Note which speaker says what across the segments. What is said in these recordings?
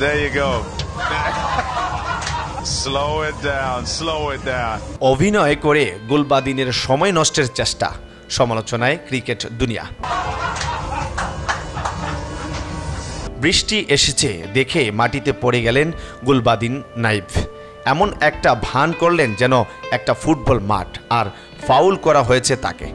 Speaker 1: There you go. Slow it down, slow it down.
Speaker 2: অভিনয় করে গুলবাদিনের সময় নষ্টের চেষ্টা, সমালোচনায় ক্রিকেট দুনিয়া। বৃষ্টি এসেছে দেখে মাটিতে পড়ে গেলেন গুলবাদিন নাইব। এমন একটা ভান করলেন যেন একটা ফুটবল মাঠ, আর ফাউল করা হয়েছে তাকে।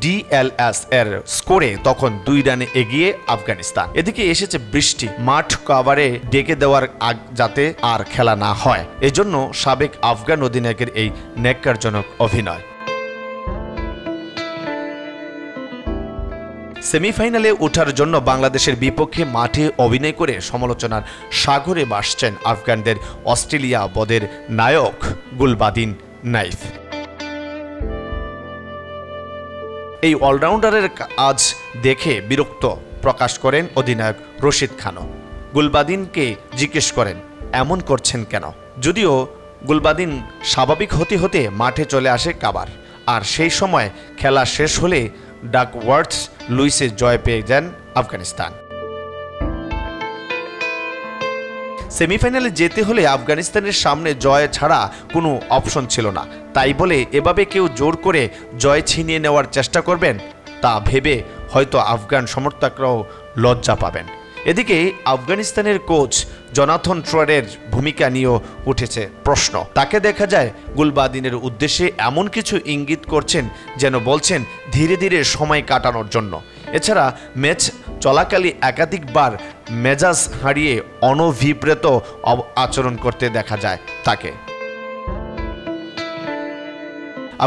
Speaker 2: ডিএলএস এর স্কোরে তখন 2 রানে এগিয়ে আফগানিস্তান। এদিকে এসেছে বৃষ্টি, মাঠ কভারে ডেকে দেওয়ার যাতে আর খেলা না হয়, এজন্য সাবেক আফগান অধিনায়কের এই ন্যাক্কারজনক অভিনয়। সেমিফাইনালে ওঠার জন্য বাংলাদেশের বিপক্ষে মাঠে অভিনয় করে সমালোচনার সাগরে ভাসছেন আফগানদের অস্ট্রেলিয়া বদের নায়ক গুলবাদিন নাইব। এই অলরাউন্ডারের কাজ দেখে বিরক্ত প্রকাশ করেন অধিনায়ক রশিদ খানও। গুলবাদিনকে জিজ্ঞেস করেন এমন করছেন কেন। যদিও গুলবাদিন স্বাভাবিক হতে হতে মাঠে চলে আসে কাবার, আর সেই সময় খেলা শেষ হলে ডাকওয়ার্থ লুইসে জয় পেয়ে যান আফগানিস্তান। সেমিফাইনালে যেতে হলে আফগানিস্তানের সামনে জয় ছাড়া কোনো অপশন ছিল না, তাই বলে এভাবে কেউ জোর করে জয় ছিনিয়ে নেওয়ার চেষ্টা করবেন তা ভেবে হয়তো আফগান সমর্থকরাও লজ্জা পাবেন। এদিকে আফগানিস্তানের কোচ জোনাথন ট্রয়ের ভূমিকা নিয়েও উঠেছে প্রশ্ন। তাকে দেখা যায় গুলবাদিনের উদ্দেশ্যে এমন কিছু ইঙ্গিত করছেন যেন বলছেন ধীরে ধীরে সময় কাটানোর জন্য। এছাড়া ম্যাচ চলাকালে একাধিকবার মেজাজ হারিয়ে অনভিপ্রেত আচরণ করতে দেখা যায় তাকে।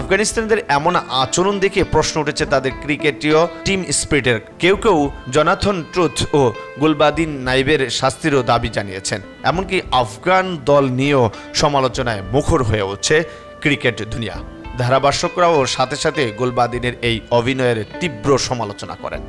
Speaker 2: আফগানিস্তানদের এমন আচরণ দেখে প্রশ্ন উঠেছে তাদের ক্রিকেটীয় টিম স্পিরিটের। কেউ কেউ জোনাথন ট্রুথ ও গুলবাদিন নাইবের শাস্তিরও দাবি জানিয়েছেন। এমনকি আফগান দল নিয়েও সমালোচনায় মুখর হয়ে উঠছে ক্রিকেট দুনিয়া। ধারাভাষ্যকরাও সাথে সাথে গুলবাদিনের এই অভিনয়ের তীব্র সমালোচনা করেন।